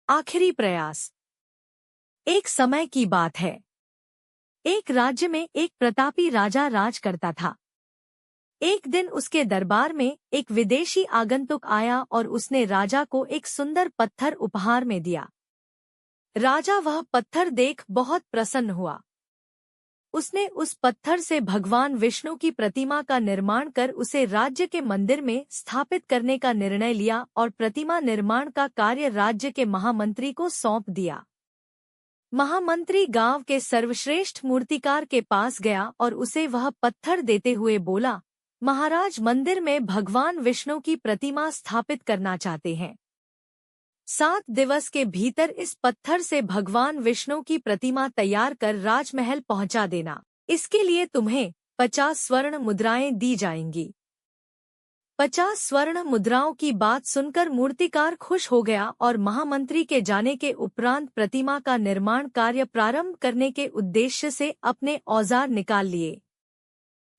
आखिरी प्रयास। एक समय की बात है। एक राज्य में एक प्रतापी राजा राज करता था। एक दिन उसके दरबार में एक विदेशी आगंतुक आया और उसने राजा को एक सुंदर पत्थर उपहार में दिया। राजा वह पत्थर देख बहुत प्रसन्न हुआ। उसने उस पत्थर से भगवान विष्णु की प्रतिमा का निर्माण कर उसे राज्य के मंदिर में स्थापित करने का निर्णय लिया और प्रतिमा निर्माण का कार्य राज्य के महामंत्री को सौंप दिया। महामंत्री गांव के सर्वश्रेष्ठ मूर्तिकार के पास गया और उसे वह पत्थर देते हुए बोला, महाराज, मंदिर में भगवान विष्णु की प्रतिमा स्थापित करना चाहते हैं। 7 दिवस के भीतर इस पत्थर से भगवान विष्णु की प्रतिमा तैयार कर राजमहल पहुंचा देना। इसके लिए तुम्हें 50 स्वर्ण मुद्राएं दी जाएंगी। 50 स्वर्ण मुद्राओं की बात सुनकर मूर्तिकार खुश हो गया और महामंत्री के जाने के उपरांत प्रतिमा का निर्माण कार्य प्रारंभ करने के उद्देश्य से अपने औजार निकाल लिए।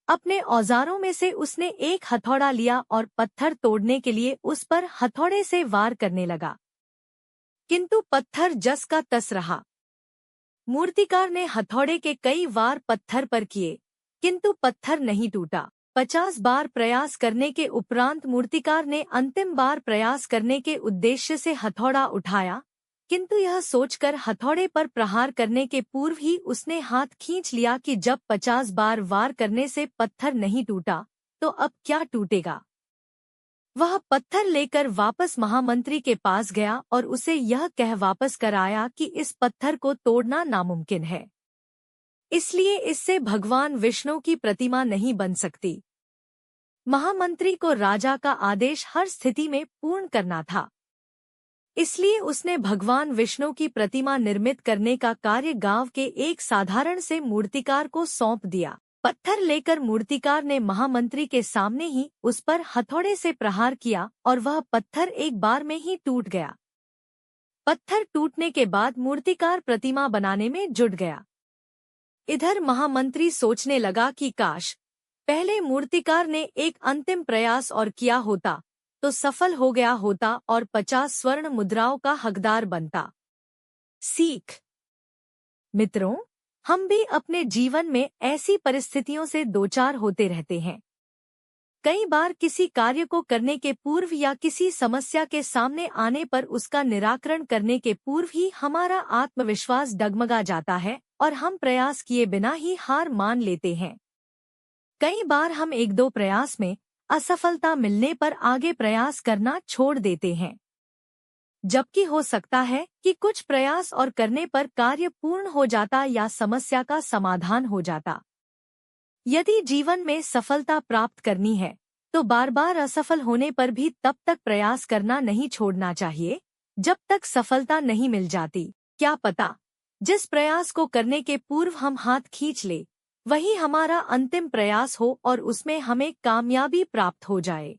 अपने औजारों में से उसने एक हथौड़ा लिया और पत्थर तोड़ने के लिए उस पर हथौड़े से वार करने लगा, किंतु पत्थर जस का तस रहा। मूर्तिकार ने हथौड़े के कई वार पत्थर पर किए, किंतु पत्थर नहीं टूटा। 50 बार प्रयास करने के उपरांत मूर्तिकार ने अंतिम बार प्रयास करने के उद्देश्य से हथौड़ा उठाया, किंतु यह सोचकर हथौड़े पर प्रहार करने के पूर्व ही उसने हाथ खींच लिया कि जब 50 बार वार करने से पत्थर नहीं टूटा तो अब क्या टूटेगा। वह पत्थर लेकर वापस महामंत्री के पास गया और उसे यह कह वापस कर आया कि इस पत्थर को तोड़ना नामुमकिन है, इसलिए इससे भगवान विष्णु की प्रतिमा नहीं बन सकती। महामंत्री को राजा का आदेश हर स्थिति में पूर्ण करना था, इसलिए उसने भगवान विष्णु की प्रतिमा निर्मित करने का कार्य गांव के एक साधारण से मूर्तिकार को सौंप दिया। पत्थर लेकर मूर्तिकार ने महामंत्री के सामने ही उस पर हथौड़े से प्रहार किया और वह पत्थर एक बार में ही टूट गया। पत्थर टूटने के बाद मूर्तिकार प्रतिमा बनाने में जुट गया। इधर महामंत्री सोचने लगा कि काश पहले मूर्तिकार ने एक अंतिम प्रयास और किया होता तो सफल हो गया होता और 50 स्वर्ण मुद्राओं का हकदार बनता। सीख। मित्रों, हम भी अपने जीवन में ऐसी परिस्थितियों से दोचार होते रहते हैं। कई बार किसी कार्य को करने के पूर्व या किसी समस्या के सामने आने पर उसका निराकरण करने के पूर्व ही हमारा आत्मविश्वास डगमगा जाता है और हम प्रयास किए बिना ही हार मान लेते हैं। कई बार हम 1-2 प्रयास में असफलता मिलने पर आगे प्रयास करना छोड़ देते हैं, जबकि हो सकता है कि कुछ प्रयास और करने पर कार्य पूर्ण हो जाता या समस्या का समाधान हो जाता। यदि जीवन में सफलता प्राप्त करनी है तो बार बार असफल होने पर भी तब तक प्रयास करना नहीं छोड़ना चाहिए जब तक सफलता नहीं मिल जाती। क्या पता जिस प्रयास को करने के पूर्व हम हाथ खींच ले वही हमारा अंतिम प्रयास हो और उसमें हमें कामयाबी प्राप्त हो जाए।